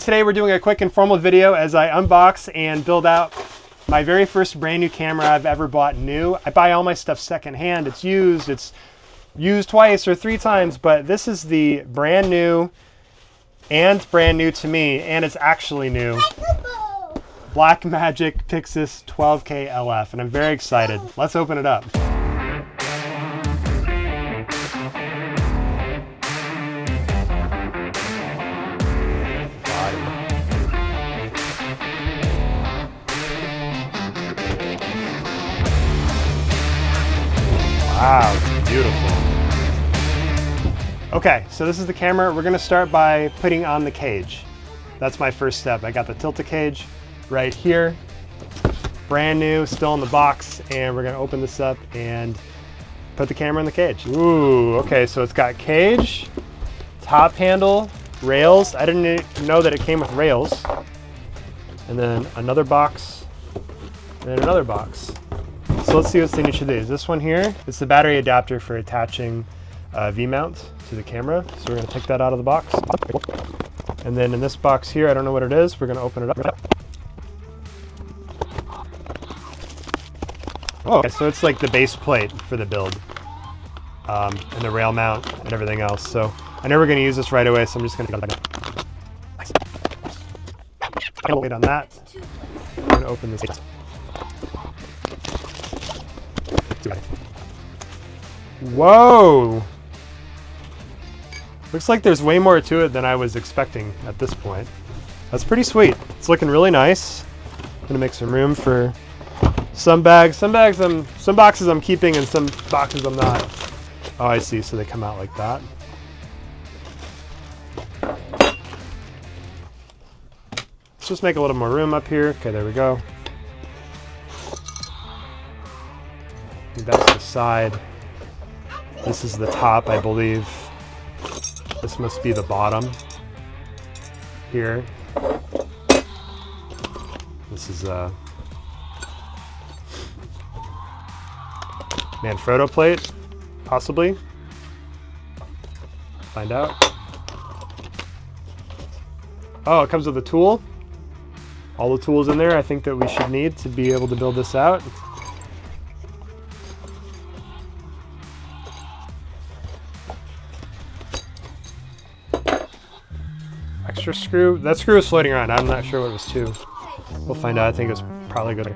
Today we're doing a quick informal video as I unbox and build out my very first brand new camera I've ever bought new. I buy all my stuff secondhand. It's used twice or 3 times, but this is the brand new to me, and it's actually new. Black Magic Pyxis 12K LF, and I'm very excited. Let's open it up. Wow, it's beautiful. Okay, so this is the camera. We're gonna start by putting on the cage. That's my first step. I got the Tilta cage right here, brand new, still in the box, and we're gonna open this up and put the camera in the cage. Ooh, okay, so it's got cage, top handle, rails. I didn't know that it came with rails. And then another box, and then another box. So let's see what's in each of these. This one here, it's the battery adapter for attaching V-mount to the camera. So we're gonna take that out of the box. And then in this box here, I don't know what it is, we're gonna open it up. Oh, okay, so it's like the base plate for the build. And the rail mount and everything else. So I know we're gonna use this right away, so I'm just gonna wait on that. I'm gonna open this. Whoa! Looks like there's way more to it than I was expecting at this point. That's pretty sweet. It's looking really nice. I'm gonna make some room for some bags. Some boxes I'm keeping and some boxes I'm not. Oh, I see. So they come out like that. Let's just make a little more room up here. Okay, there we go. I think that's the side. This is the top, I believe. This must be the bottom here. This is a Manfrotto plate, possibly. Find out. Oh, it comes with a tool. All the tools in there I think that we should need to be able to build this out. Extra screw. That screw is floating around. I'm not sure what it was to. We'll find out. I think it's probably good.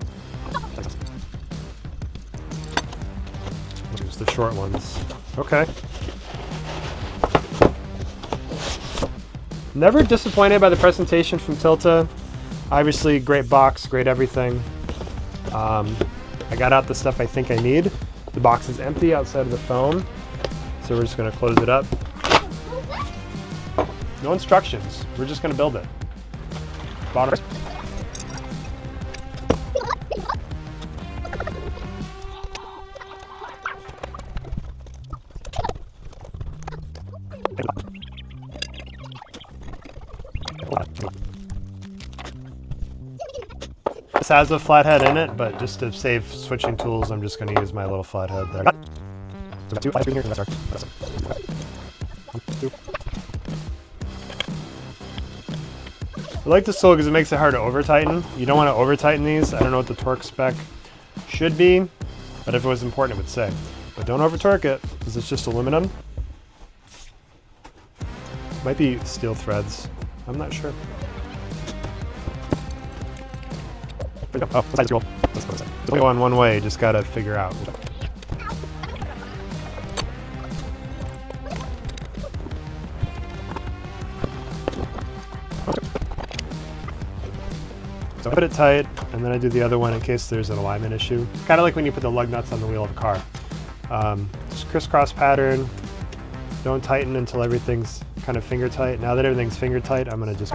Use the short ones. Okay. Never disappointed by the presentation from Tilta. Obviously, great box, great everything. I got out the stuff I think I need. The box is empty outside of the foam, so we're just going to close it up. No instructions. We're just going to build it. Bottom. This has a flathead in it, but just to save switching tools, I'm just going to use my little flathead there. So got 2 flatheads in here. That's our. I like this tool because it makes it hard to over tighten. You don't want to over tighten these. I don't know what the torque spec should be, but if it was important, it would say. But don't over torque it because it's just aluminum. Might be steel threads. I'm not sure. Oh, let's go. There's only one way. You just gotta figure out. So I put it tight, and then I do the other one in case there's an alignment issue. Kind of like when you put the lug nuts on the wheel of a car. Just crisscross pattern. Don't tighten until everything's kind of finger tight. Now that everything's finger tight, I'm gonna just.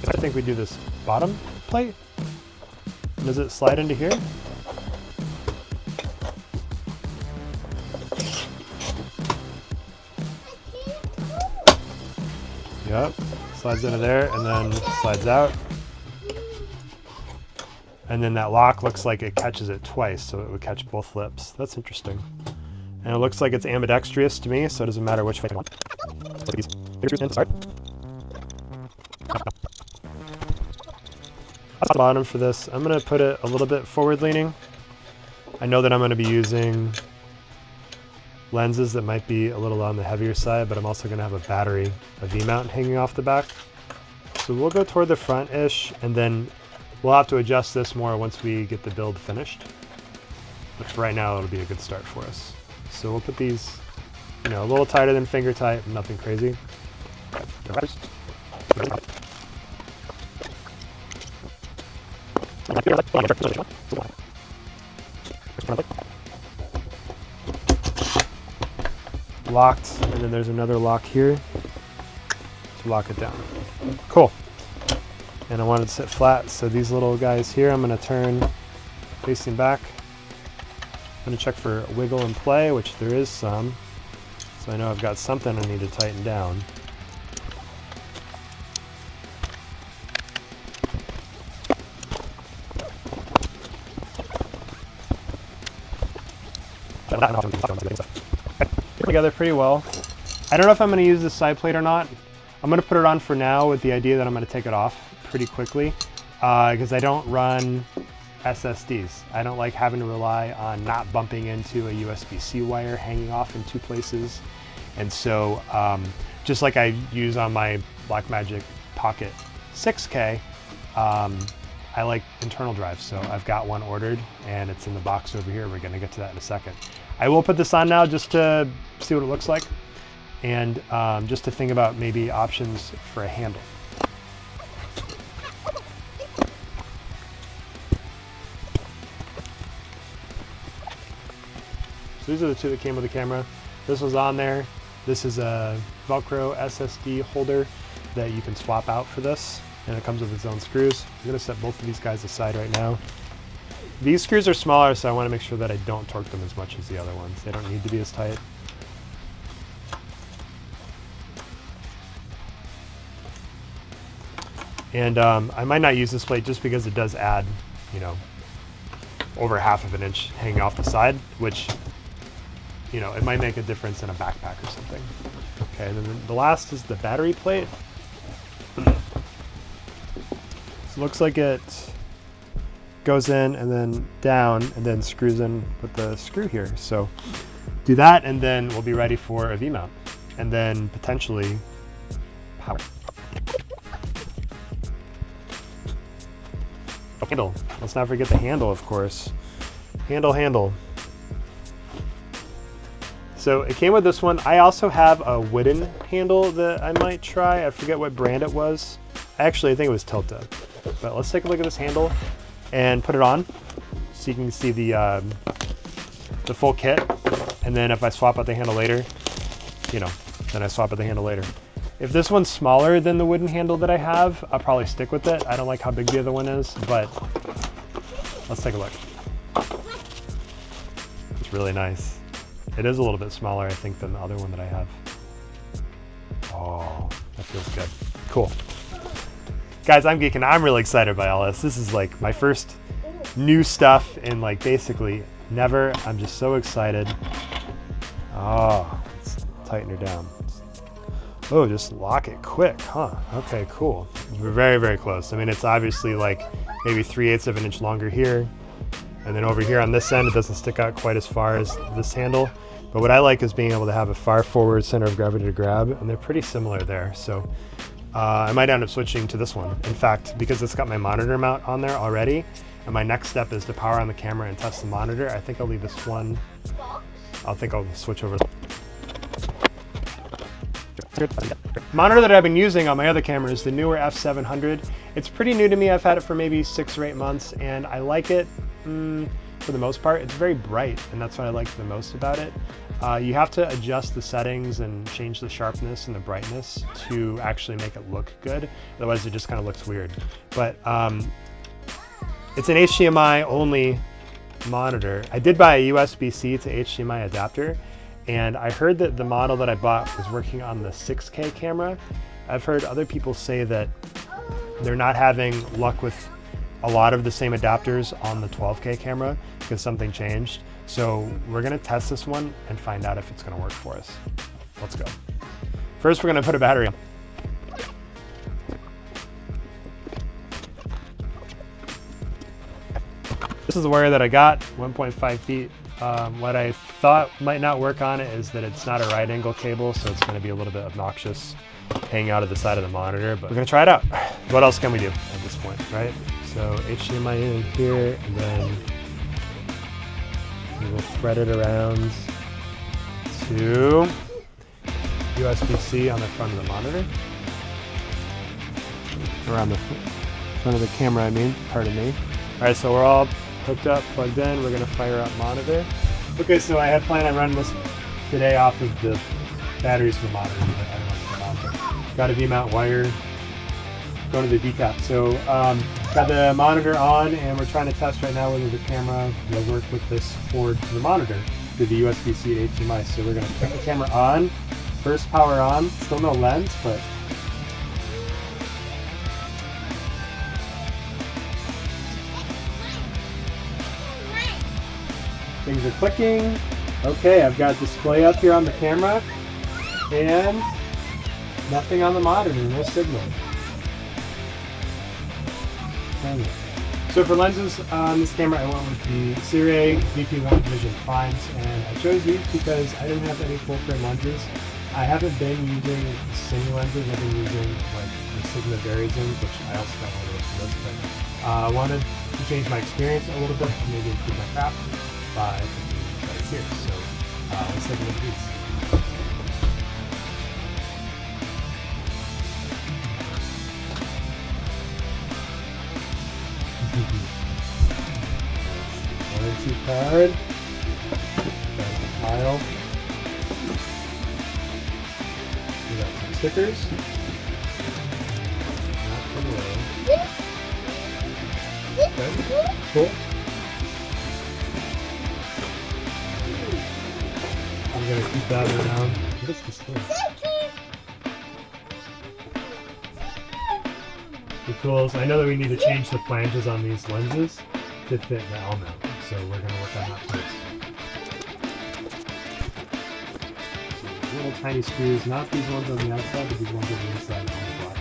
I think we do this bottom plate. Does it slide into here? Yep, slides into there and then slides out. And then that lock looks like it catches it twice, so it would catch both lips. That's interesting. And it looks like it's ambidextrous to me, so it doesn't matter which way I want. the bottom for this, I'm going to put it a little bit forward leaning. I know that I'm going to be using lenses that might be a little on the heavier side, but I'm also going to have a battery, a V-mount hanging off the back. So we'll go toward the front-ish, and then we'll have to adjust this more once we get the build finished. But for right now, it'll be a good start for us. So we'll put these, you know, a little tighter than finger tight, nothing crazy. Locked, and then there's another lock here to lock it down. Cool. And I want it to sit flat, so these little guys here, I'm going to turn facing back. I'm going to check for wiggle and play, which there is some. So I know I've got something I need to tighten down. Together pretty well. I don't know if I'm going to use this side plate or not. I'm going to put it on for now with the idea that I'm going to take it off pretty quickly because I don't run SSDs. I don't like having to rely on not bumping into a USB-C wire hanging off in two places. And so just like I use on my Black Magic Pocket 6K, I like internal drives. So I've got one ordered and it's in the box over here. We're going to get to that in a second. I will put this on now just to see what it looks like and just to think about maybe options for a handle. So these are the two that came with the camera. This was on there. This is a Velcro SSD holder that you can swap out for this, and it comes with its own screws. I'm gonna set both of these guys aside right now. These screws are smaller, so I wanna make sure that I don't torque them as much as the other ones. They don't need to be as tight. And I might not use this plate just because it does add, you know, over 1/2 of an inch hanging off the side, which, you know, it might make a difference in a backpack or something. Okay, and then the last is the battery plate. So it looks like it goes in and then down and then screws in with the screw here. So do that and then we'll be ready for a V-mount and then potentially power. Handle. Let's not forget the handle, of course. Handle. So it came with this one. I also have a wooden handle that I might try. I forget what brand it was. Actually, I think it was Tilta. But let's take a look at this handle and put it on so you can see the full kit. And then if I swap out the handle later, you know, then I swap out the handle later. If this one's smaller than the wooden handle that I have, I'll probably stick with it. I don't like how big the other one is, but let's take a look. It's really nice. It is a little bit smaller, I think, than the other one that I have. Oh, that feels good. Cool. Guys, I'm geeking. I'm really excited by all this. This is like my first new stuff in like basically never. I'm just so excited. Oh, let's tighten her down. Oh, just lock it quick, huh? Okay, cool. We're very, very close. I mean, it's obviously like maybe 3/8 of an inch longer here. And then over here on this end, it doesn't stick out quite as far as this handle. But what I like is being able to have a far forward center of gravity to grab, and they're pretty similar there. So I might end up switching to this one. In fact, because it's got my monitor mount on there already, and my next step is to power on the camera and test the monitor, I think I'll leave this one. I think I'll switch over. Monitor that I've been using on my other camera is the newer F700. It's pretty new to me. I've had it for maybe 6 or 8 months, and I like it for the most part. It's very bright, and that's what I like the most about it. You have to adjust the settings and change the sharpness and the brightness to actually make it look good. Otherwise, it just kind of looks weird. But it's an HDMI only monitor. I did buy a USB-C to HDMI adapter, and I heard that the model that I bought was working on the 6K camera. I've heard other people say that they're not having luck with a lot of the same adapters on the 12K camera because something changed. So we're gonna test this one and find out if it's gonna work for us. Let's go. First, we're gonna put a battery on. This is the wire that I got, 1.5 feet. What I thought might not work on it is that it's not a right angle cable, so it's gonna be a little bit obnoxious hanging out of the side of the monitor, but we're gonna try it out. What else can we do at this point, right? So HDMI in here, and then we will thread it around to USB-C on the front of the monitor. Around the front of the camera, I mean, pardon me. All right, so we're all hooked up, plugged in. We're gonna fire up monitor. Okay, so I had planned on running this today off of the batteries for the monitor, but I don't know if it's on. Got a V-mount wire going to the V-cap. So got the monitor on, and we're trying to test right now whether the camera will work with this cord to the monitor through the USB-C to HDMI. So we're gonna put the camera on, first power on, still no lens, but things are clicking. Okay, I've got display up here on the camera and nothing on the monitor, no signal. Dang it. So for lenses on this camera, I went with the Sirui VP-1 Primes, and I chose these because I didn't have any full frame lenses. I haven't been using Sigma lenses. I've been using like the Sigma Verizons, which I also got one of those for this, but I wanted to change my experience a little bit to maybe improve my craft by putting right here. So let's take a look at these. Warranty card, file. We got some stickers. Not below. Okay, cool. I'm gonna keep that around. What is this thing? The tools. I know that we need to change the flanges on these lenses to fit the L mount, so we're gonna work on that first. Little tiny screws, not these ones on the outside, but these ones on the inside on the black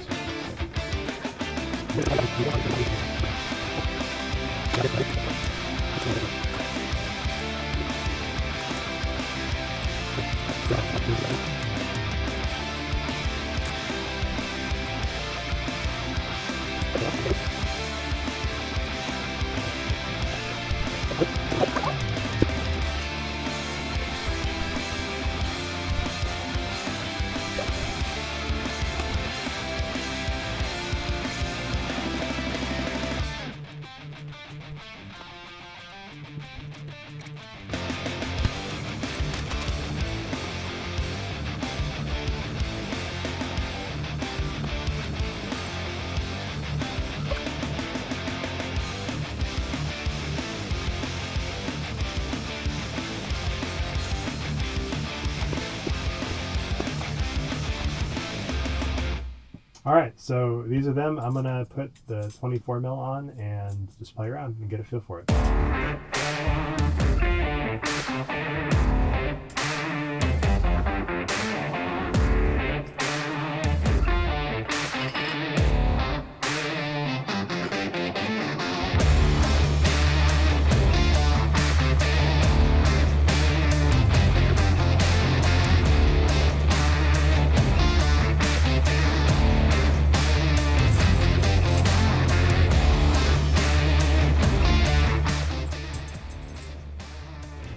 All right, so these are them. I'm gonna put the 24 mil on and just play around and get a feel for it.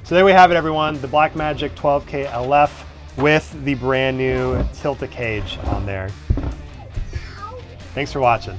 So there we have it, everyone, the Black Magic 12K LF with the brand new Tilta cage on there. Thanks for watching.